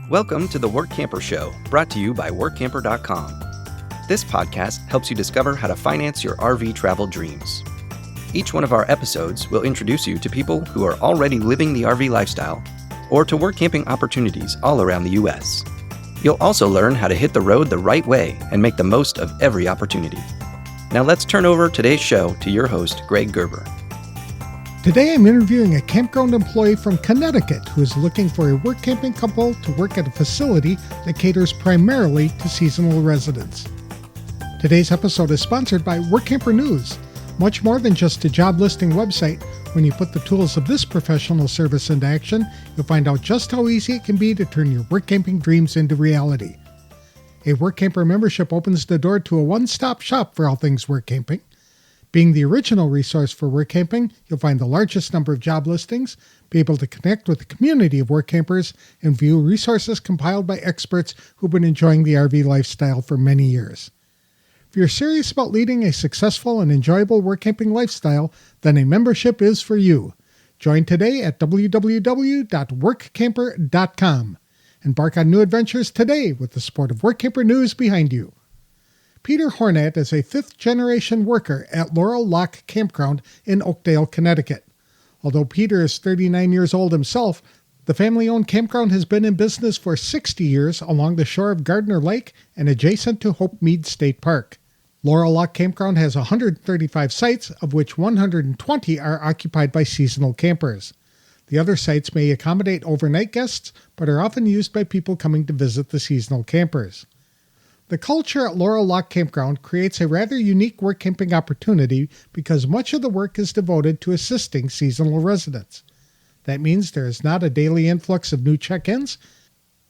Welcome to the Workamper Show, brought to you by Workamper.com. This podcast helps you discover how to finance your RV travel dreams. Each one of our episodes will introduce you to people who are already living the RV lifestyle or to work camping opportunities all around the U.S. You'll also learn how to hit the road the right way and make the most of every opportunity. Now let's turn over today's show to your host, Greg Gerber. Today I'm interviewing a campground employee from Connecticut who is looking for a work camping couple to work at a facility that caters primarily to seasonal residents. Today's episode is sponsored by Workamper News. Much more than just a job listing website, when you put the tools of this professional service into action, you'll find out just how easy it can be to turn your work camping dreams into reality. A Workamper membership opens the door to a one-stop shop for all things work camping. Being the original resource for work camping, you'll find the largest number of job listings, be able to connect with a community of work campers, and view resources compiled by experts who've been enjoying the RV lifestyle for many years. If you're serious about leading a successful and enjoyable work camping lifestyle, then a membership is for you. Join today at www.workamper.com. Embark on new adventures today with the support of Workamper News behind you. Peter Hornat is a fifth-generation worker at Laurel Lock Campground in Oakdale, Connecticut. Although Peter is 39 years old himself, the family-owned campground has been in business for 60 years along the shore of Gardner Lake and adjacent to Hope Mead State Park. Laurel Lock Campground has 135 sites, of which 120 are occupied by seasonal campers. The other sites may accommodate overnight guests, but are often used by people coming to visit the seasonal campers. The culture at Laurel Lock Campground creates a rather unique work camping opportunity because much of the work is devoted to assisting seasonal residents. That means there is not a daily influx of new check-ins.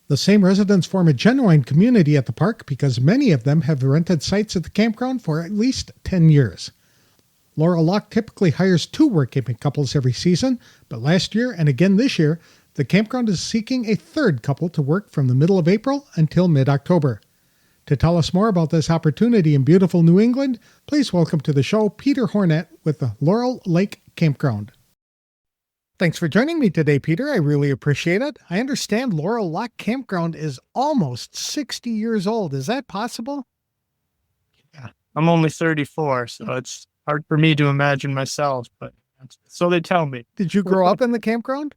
The same residents form a genuine community at the park because many of them have rented sites at the campground for at least 10 years. Laurel Lock typically hires 2 work camping couples every season, but last year and again this year, the campground is seeking a third couple to work from the middle of April until mid-October. To tell us more about this opportunity in beautiful New England, please welcome to the show Peter Hornat with the Laurel Lake Campground. Thanks for joining me today, Peter. I really appreciate it. I understand Laurel Lock Campground is almost 60 years old. Is that possible? Yeah, I'm only 34, so it's hard for me to imagine myself, but so they tell me. Did you grow up in the campground?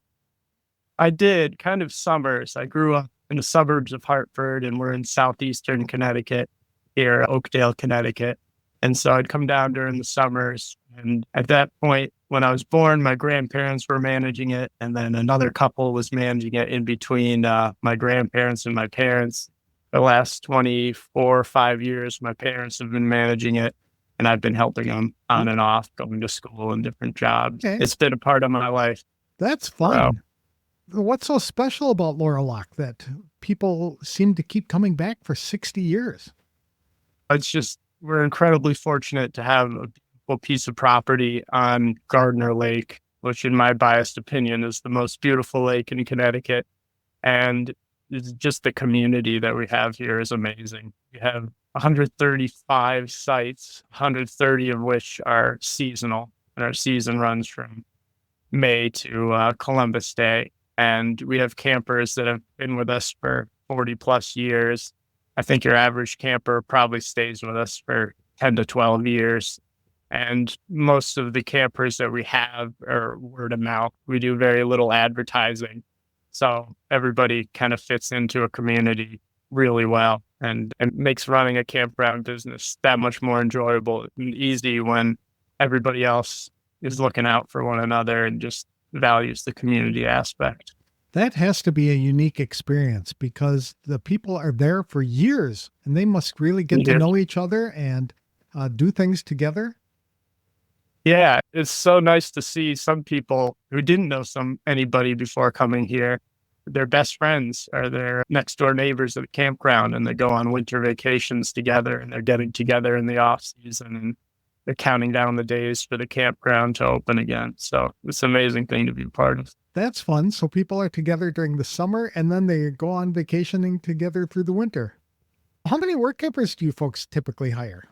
I did, kind of summers. I grew up in the suburbs of Hartford, and we're in southeastern Connecticut, here, Oakdale, Connecticut. And so I'd come down during the summers. And at that point, when I was born, my grandparents were managing it. And then another couple was managing it in between my grandparents and my parents. The last 24 or 5 years, my parents have been managing it. And I've been helping them on and off, going to school and different jobs. Okay. It's been a part of my life. That's fun. What's so special about Laurel Lock that people seem to keep coming back for 60 years? It's just, we're incredibly fortunate to have a beautiful piece of property on Gardner Lake, which in my biased opinion is the most beautiful lake in Connecticut. And it's just the community that we have here is amazing. We have 135 sites, 130 of which are seasonal, and our season runs from May to Columbus Day. And we have campers that have been with us for 40 plus years. I think your average camper probably stays with us for 10 to 12 years. And most of the campers that we have are word of mouth. We do very little advertising. So everybody kind of fits into a community really well. And it makes running a campground business that much more enjoyable and easy when everybody else is looking out for one another and just values the community aspect. That has to be a unique experience because the people are there for years and they must really get to know each other and do things together. Yeah, it's so nice to see some people who didn't know anybody before coming here. Their best friends are their next door neighbors at the campground, and they go on winter vacations together, and they're getting together in the off season, and they're counting down the days for the campground to open again. So it's an amazing thing to be part of. That's fun. So people are together during the summer and then they go on vacationing together through the winter. How many work campers do you folks typically hire?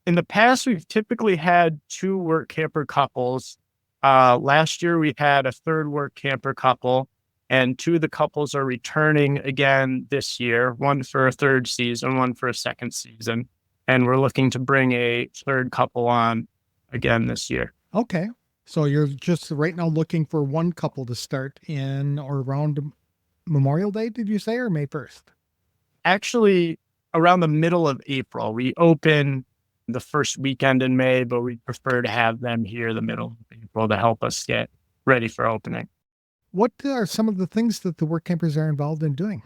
In the past, we've typically had 2 work camper couples. Last year, we had a third work camper couple. And two of the couples are returning again this year, one for a third season, one for a second season. And we're looking to bring a third couple on again this year. Okay. So you're just right now looking for one couple to start in or around Memorial Day, did you say, or May 1st? Actually, around the middle of April. We open the first weekend in May, but we prefer to have them here the middle of April to help us get ready for opening. What are some of the things that the work campers are involved in doing?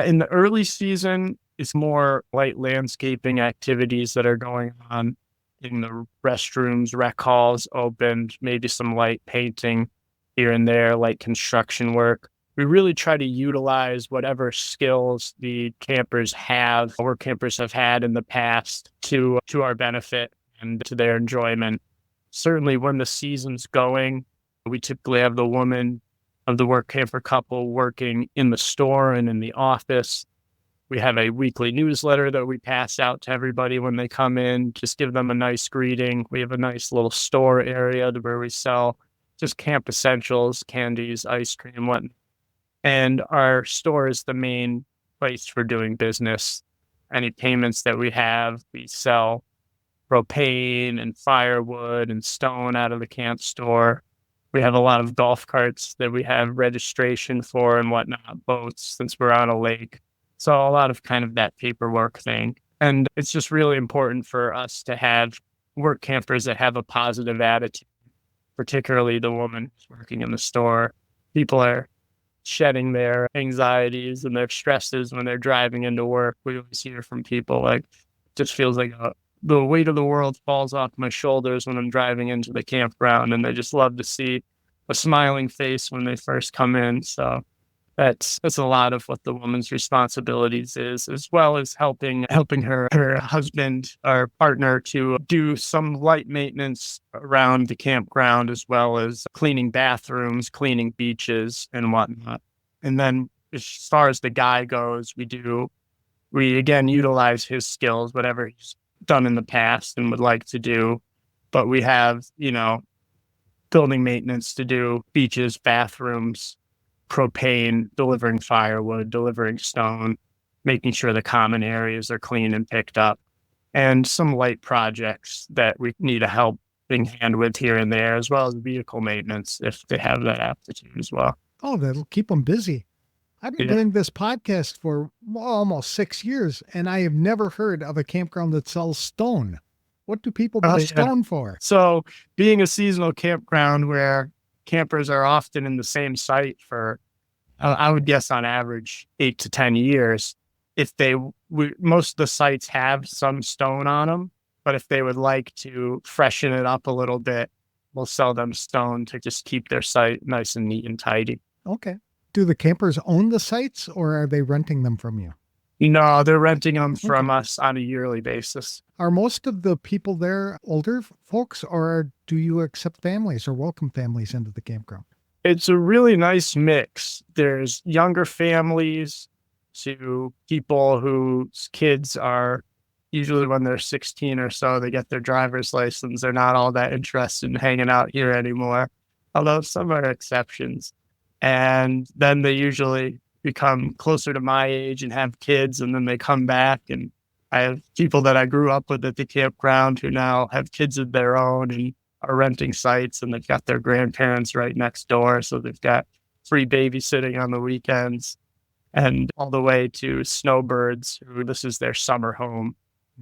In the early season, it's more light landscaping activities that are going on in the restrooms, rec halls opened, maybe some light painting here and there, light construction work. We really try to utilize whatever skills the campers have, work campers have had in the past to our benefit and to their enjoyment. Certainly when the season's going, we typically have the woman of the work camper couple working in the store and in the office. We have a weekly newsletter that we pass out to everybody when they come in, just give them a nice greeting. We have a nice little store area where we sell just camp essentials, candies, ice cream, whatnot. And our store is the main place for doing business. Any payments that we have, we sell propane and firewood and stone out of the camp store. We have a lot of golf carts that we have registration for and whatnot, boats, since we're on a lake. So a lot of kind of that paperwork thing. And it's just really important for us to have work campers that have a positive attitude, particularly the woman who's working in the store. People are shedding their anxieties and their stresses when they're driving into work. We always hear from people like, just feels like the weight of the world falls off my shoulders when I'm driving into the campground, and they just love to see a smiling face when they first come in. So that's a lot of what the woman's responsibilities is, as well as helping her husband or partner to do some light maintenance around the campground, as well as cleaning bathrooms, cleaning beaches and whatnot. And then as far as the guy goes, we again utilize his skills, whatever he's done in the past and would like to do. But we have, building maintenance to do, beaches, bathrooms, propane, delivering firewood, delivering stone, making sure the common areas are clean and picked up, and some light projects that we need a helping hand with here and there, as well as vehicle maintenance if they have that aptitude as well. Oh, that'll keep them busy. I've been doing this podcast for almost 6 years, and I have never heard of a campground that sells stone. What do people buy stone for? So being a seasonal campground where campers are often in the same site for, I would guess on average, 8 to 10 years. Most of the sites have some stone on them, but if they would like to freshen it up a little bit, we'll sell them stone to just keep their site nice and neat and tidy. Okay. Do the campers own the sites, or are they renting them from you? No, they're renting them from us on a yearly basis. Are most of the people there older folks, or do you accept families or welcome families into the campground? It's a really nice mix. There's younger families to people whose kids are usually when they're 16 or so, they get their driver's license. They're not all that interested in hanging out here anymore, although some are exceptions. And then they usually become closer to my age and have kids, and then they come back. And I have people that I grew up with at the campground who now have kids of their own and are renting sites, and they've got their grandparents right next door. So they've got free babysitting on the weekends, and all the way to snowbirds who this is their summer home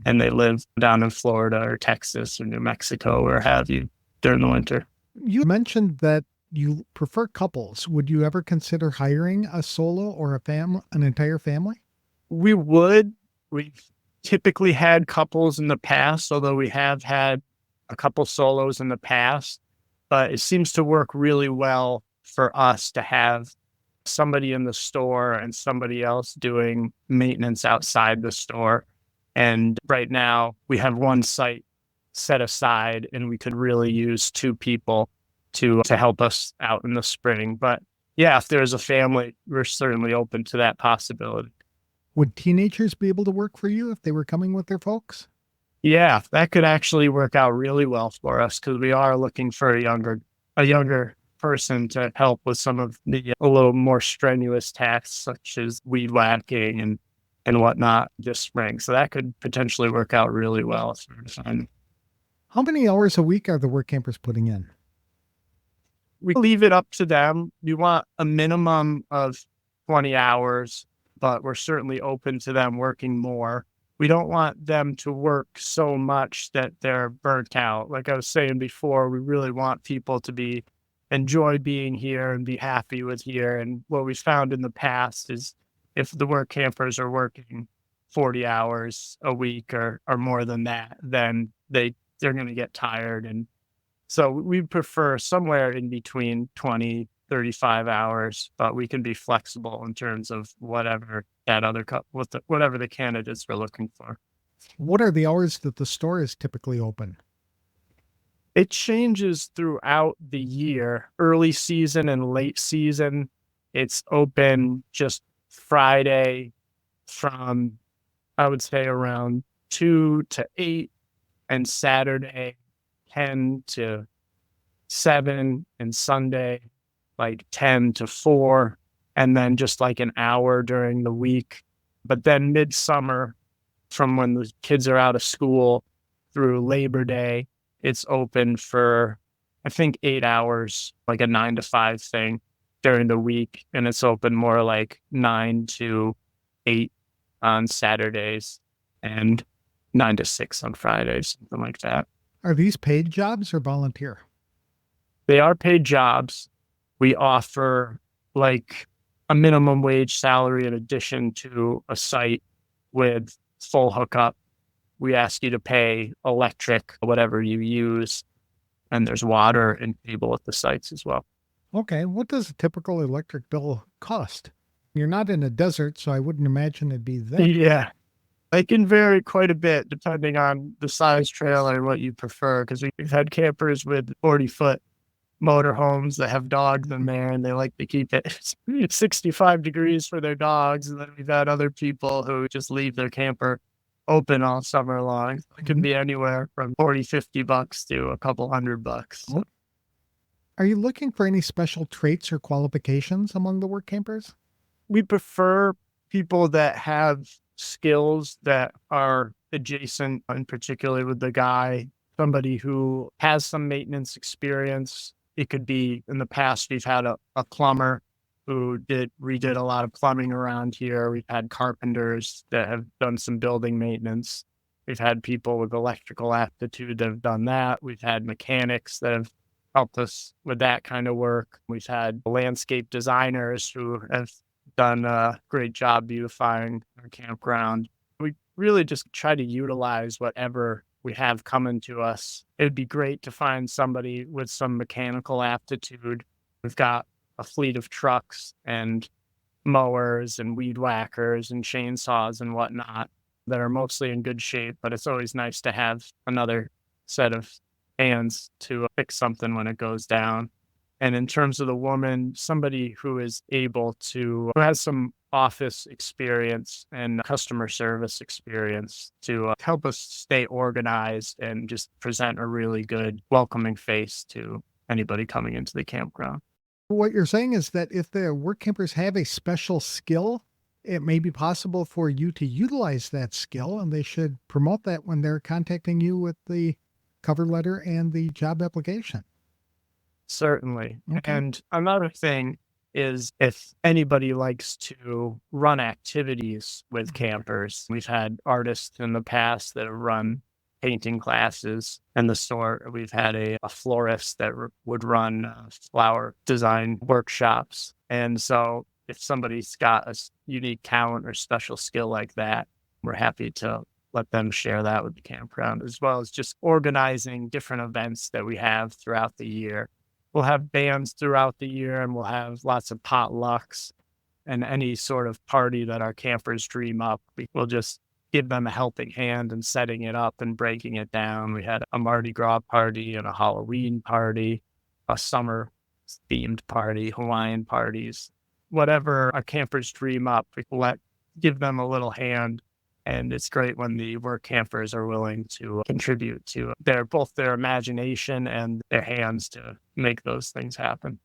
and they live down in Florida or Texas or New Mexico or have you during the winter. You mentioned that you prefer couples. Would you ever consider hiring a solo or an entire family? We would. We've typically had couples in the past, although we have had a couple solos in the past, but it seems to work really well for us to have somebody in the store and somebody else doing maintenance outside the store. And right now we have one site set aside and we could really use two people to help us out in the spring. But yeah, if there's a family, we're certainly open to that possibility. Would teenagers be able to work for you if they were coming with their folks? Yeah, that could actually work out really well for us because we are looking for a younger person to help with some of the a little more strenuous tasks, such as weed whacking and whatnot this spring. So that could potentially work out really well. How many hours a week are the work campers putting in? We leave it up to them. We want a minimum of 20 hours, but we're certainly open to them working more. We don't want them to work so much that they're burnt out. Like I was saying before, we really want people to enjoy being here and be happy with here. And what we found in the past is if the work campers are working 40 hours a week or more than that, then they're going to get tired. And so we prefer somewhere in between 20, 35 hours, but we can be flexible in terms of whatever whatever the candidates are looking for. What are the hours that the store is typically open? It changes throughout the year. Early season and late season, it's open just Friday from, I would say, around 2 to 8, and Saturday 10 to 7, and Sunday like 10 to 4, and then just like an hour during the week. But then midsummer, from when the kids are out of school through Labor Day, it's open for, I think, 8 hours, like a 9 to 5 thing during the week. And it's open more like 9 to 8 on Saturdays and 9 to 6 on Fridays, something like that. Are these paid jobs or volunteer? They are paid jobs. We offer like a minimum wage salary in addition to a site with full hookup. We ask you to pay electric, whatever you use, and there's water and cable at the sites as well. Okay. What does a typical electric bill cost? You're not in a desert, so I wouldn't imagine it'd be that. Yeah. It can vary quite a bit depending on the size trailer and what you prefer, because we've had campers with 40-foot motorhomes that have dogs in there, and they like to keep it 65 degrees for their dogs. And then we've had other people who just leave their camper open all summer long. It can be anywhere from $40-$50 to a couple $100. So. Are you looking for any special traits or qualifications among the work campers? We prefer people that have skills that are adjacent, and particularly with the guy, somebody who has some maintenance experience. It could be, in the past, we've had a plumber who redid a lot of plumbing around here. We've had carpenters that have done some building maintenance. We've had people with electrical aptitude that have done that. We've had mechanics that have helped us with that kind of work. We've had landscape designers who have done a great job beautifying our campground. We really just try to utilize whatever we have coming to us. It'd be great to find somebody with some mechanical aptitude. We've got a fleet of trucks and mowers and weed whackers and chainsaws and whatnot that are mostly in good shape, but it's always nice to have another set of hands to fix something when it goes down. And in terms of the woman, somebody who has some office experience and customer service experience to help us stay organized and just present a really good welcoming face to anybody coming into the campground. What you're saying is that if the work campers have a special skill, it may be possible for you to utilize that skill, and they should promote that when they're contacting you with the cover letter and the job application. Certainly. Okay. And another thing is, if anybody likes to run activities with campers, we've had artists in the past that have run painting classes in the store. We've had a florist that would run flower design workshops. And so if somebody's got a unique talent or special skill like that, we're happy to let them share that with the campground, as well as just organizing different events that we have throughout the year. We'll have bands throughout the year, and we'll have lots of potlucks and any sort of party that our campers dream up. We'll just give them a helping hand in setting it up and breaking it down. We had a Mardi Gras party and a Halloween party, a summer themed party, Hawaiian parties, whatever our campers dream up, give them a little hand. And it's great when the work campers are willing to contribute to both their imagination and their hands to make those things happen.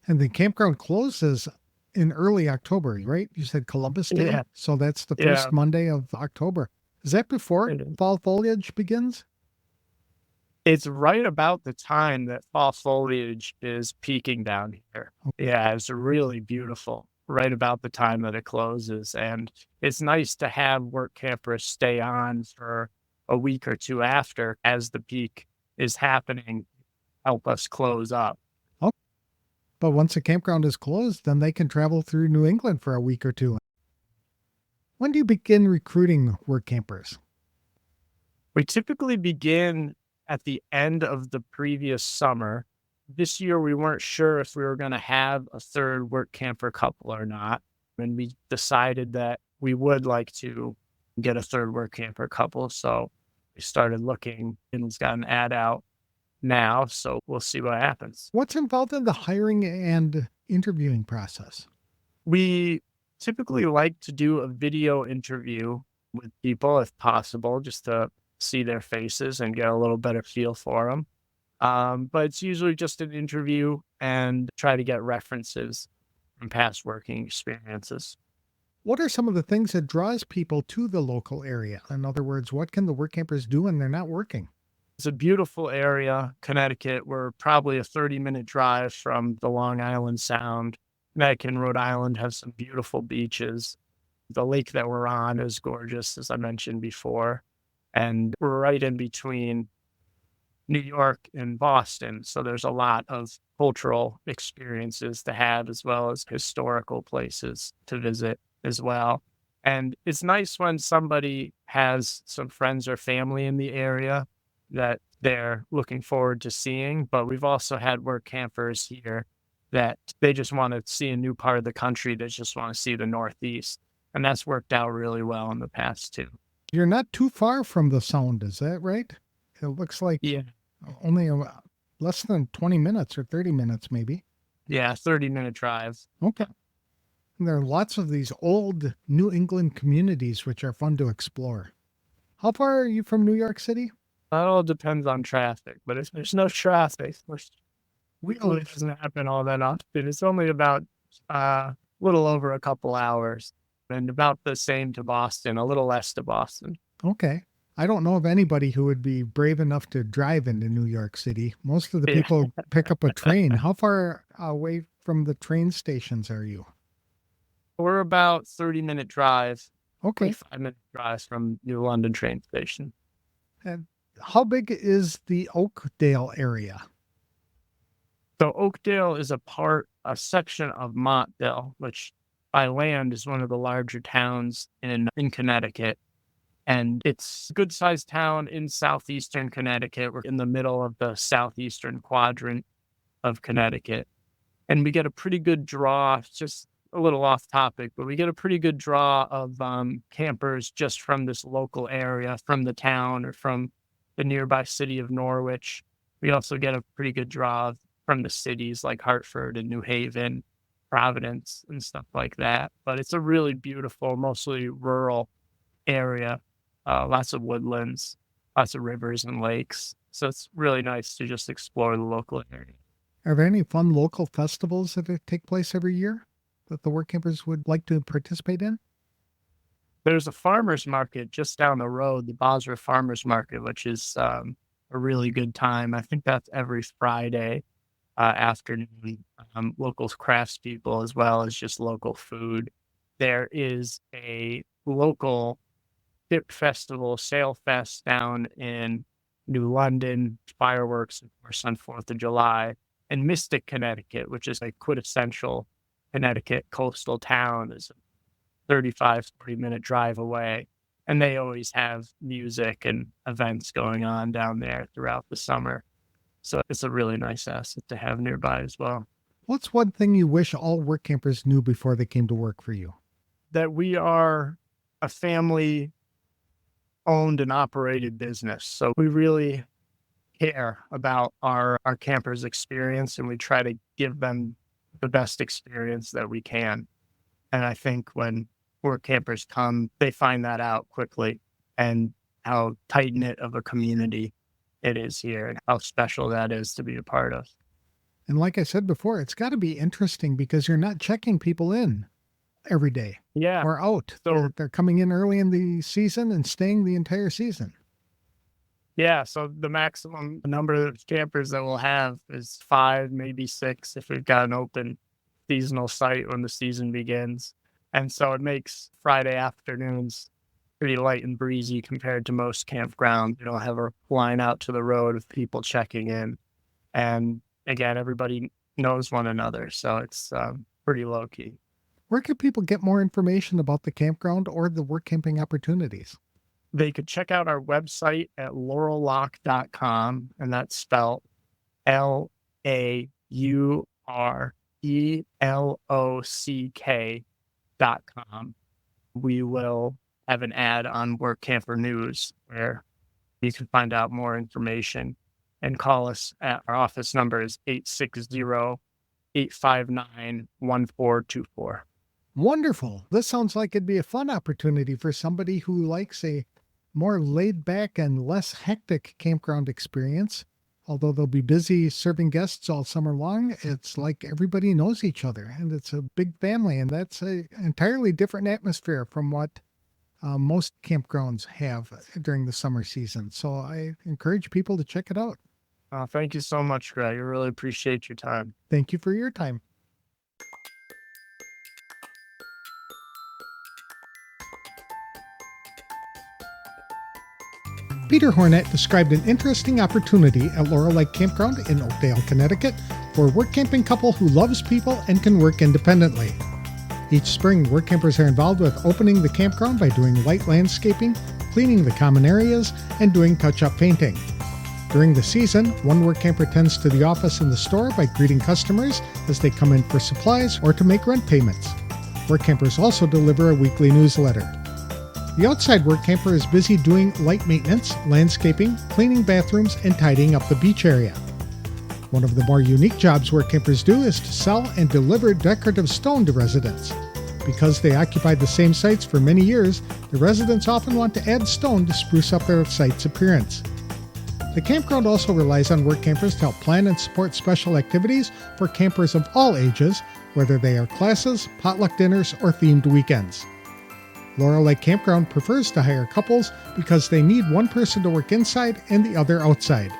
And the campground closes in early October, right? You said Columbus Day? Yeah. So that's the Yeah. first Monday of October. Is that before It is. fall foliage begins? It's right about the time that fall foliage is peaking down here. Yeah, it's really beautiful right about the time that it closes. And it's nice to have work campers stay on for a week or two after as the peak is happening, help us close up. Oh, but once the campground is closed, then they can travel through New England for a week or two. When do you begin recruiting work campers? We typically begin at the end of the previous summer. This year, we weren't sure if we were going to have a third work camper couple or not. And we decided that we would like to get a third work camper couple. So we started looking and it's got an ad out now. So we'll see what happens. What's involved in the hiring and interviewing process? We typically like to do a video interview with people if possible, just to see their faces and get a little better feel for them. But it's usually just an interview and try to get references from past working experiences. What are some of the things that draws people to the local area? In other words, what can the work campers do when they're not working? It's a beautiful area, Connecticut. We're probably a 30-minute drive from the Long Island Sound. Connecticut and Rhode Island have some beautiful beaches. The lake that we're on is gorgeous, as I mentioned before. And we're right in between New York and Boston. So there's a lot of cultural experiences to have, as well as historical places to visit as well. And it's nice when somebody has some friends or family in the area that they're looking forward to seeing. But we've also had work campers here that they just want to see a new part of the country. They just want to see the Northeast. And that's worked out really well in the past too. You're not too far from the Sound, is that right? It looks like Yeah. only less than 20 minutes or 30 minutes, maybe. Yeah, 30-minute drive. Okay. And there are lots of these old New England communities which are fun to explore. How far are you from New York City? That all depends on traffic, but if there's no traffic, which really doesn't happen all that often, it's only about a little over a couple hours and about the same to Boston, a little less to Boston. Okay. I don't know of anybody who would be brave enough to drive into New York City. Most of the Yeah. people pick up a train. How far away from the train stations are you? We're about 30-minute drive, Okay. 45-minute drive from New London train station. And how big is the Oakdale area? So Oakdale is a section of Montville, which by land is one of the larger towns in Connecticut. And it's a good sized town in southeastern Connecticut. We're in the middle of the southeastern quadrant of Connecticut. And we get a pretty good draw, just a little off topic, but we get a pretty good draw of campers just from this local area, from the town or from the nearby city of Norwich. We also get a pretty good draw from the cities like Hartford and New Haven, Providence, and stuff like that. But it's a really beautiful, mostly rural area. Lots of woodlands, lots of rivers and lakes. So it's really nice to just explore the local area. Are there any fun local festivals that take place every year that the work campers would like to participate in? There's a farmer's market just down the road, the Basra Farmer's Market, which is a really good time. I think that's every Friday afternoon. Local craftspeople as well as just local food. There is a local Dip Festival, Sail Fest down in New London, fireworks, of course, on 4th of July, and Mystic, Connecticut, which is a quintessential Connecticut coastal town, is a 35, 40-minute drive away. And they always have music and events going on down there throughout the summer. So it's a really nice asset to have nearby as well. What's one thing you wish all work campers knew before they came to work for you? That we are a family owned and operated business. So we really care about our campers' experience and we try to give them the best experience that we can. And I think when work campers come, they find that out quickly and how tight knit of a community it is here and how special that is to be a part of. And like I said before, it's got to be interesting because you're not checking people in every day Yeah. or out. So They're coming in early in the season and staying the entire season. yeah, so the maximum number of campers that we'll have is 5, maybe 6 if we've got an open seasonal site when the season begins. And so it makes Friday afternoons pretty light and breezy compared to most campgrounds. You don't have a line out to the road of people checking in. And again, everybody knows one another. So it's pretty low key. Where can people get more information about the campground or the work camping opportunities? They could check out our website at laurellock.com, and that's spelled LAURELOCK.com. We will have an ad on Workamper News where you can find out more information and call us at our office number is 860-859-1424. Wonderful. This sounds like it'd be a fun opportunity for somebody who likes a more laid back and less hectic campground experience. Although they'll be busy serving guests all summer long, it's like everybody knows each other and it's a big family. And that's an entirely different atmosphere from what most campgrounds have during the summer season. So I encourage people to check it out. Thank you so much, Greg. I really appreciate your time. Thank you for your time. Peter Hornat described an interesting opportunity at Laurel Lock Campground in Oakdale, Connecticut, for a work camping couple who loves people and can work independently. Each spring, work campers are involved with opening the campground by doing light landscaping, cleaning the common areas, and doing touch-up painting. During the season, one work camper tends to the office in the store by greeting customers as they come in for supplies or to make rent payments. Work campers also deliver a weekly newsletter. The outside work camper is busy doing light maintenance, landscaping, cleaning bathrooms, and tidying up the beach area. One of the more unique jobs work campers do is to sell and deliver decorative stone to residents. Because they occupied the same sites for many years, the residents often want to add stone to spruce up their site's appearance. The campground also relies on work campers to help plan and support special activities for campers of all ages, whether they are classes, potluck dinners, or themed weekends. Laurel Lock Campground prefers to hire couples because they need one person to work inside and the other outside.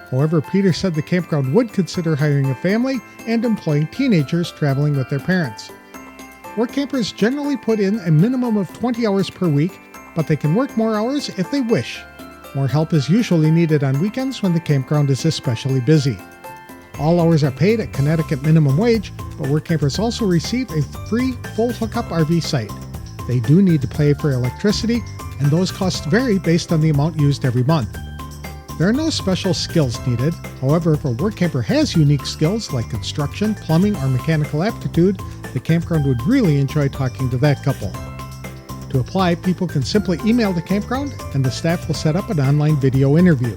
However, Peter said the campground would consider hiring a family and employing teenagers traveling with their parents. Work campers generally put in a minimum of 20 hours per week, but they can work more hours if they wish. More help is usually needed on weekends when the campground is especially busy. All hours are paid at Connecticut minimum wage, but work campers also receive a free full hookup RV site. They do need to pay for electricity, and those costs vary based on the amount used every month. There are no special skills needed. However, if a work camper has unique skills like construction, plumbing, or mechanical aptitude, the campground would really enjoy talking to that couple. To apply, people can simply email the campground, and the staff will set up an online video interview.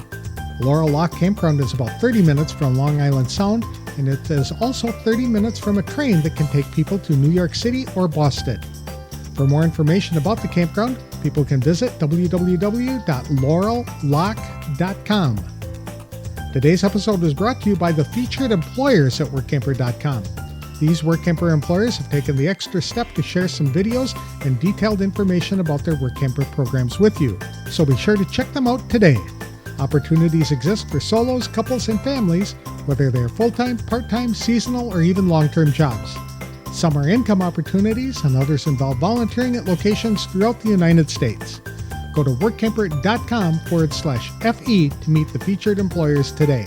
Laurel Lock Campground is about 30 minutes from Long Island Sound, and it is also 30 minutes from a train that can take people to New York City or Boston. For more information about the campground, people can visit www.laurellock.com. Today's episode was brought to you by the featured employers at Workamper.com. These Workamper employers have taken the extra step to share some videos and detailed information about their Workamper programs with you, so be sure to check them out today. Opportunities exist for solos, couples, and families, whether they are full-time, part-time, seasonal, or even long-term jobs. Some are income opportunities, and others involve volunteering at locations throughout the United States. Go to workamper.com/FE to meet the featured employers today.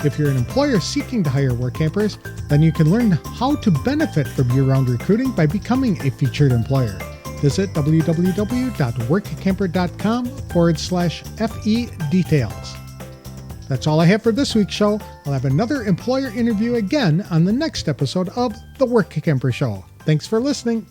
If you're an employer seeking to hire work campers, then you can learn how to benefit from year-round recruiting by becoming a featured employer. Visit www.workamper.com/FE details. That's all I have for this week's show. I'll have another employer interview again on the next episode of The Workamper Show. Thanks for listening.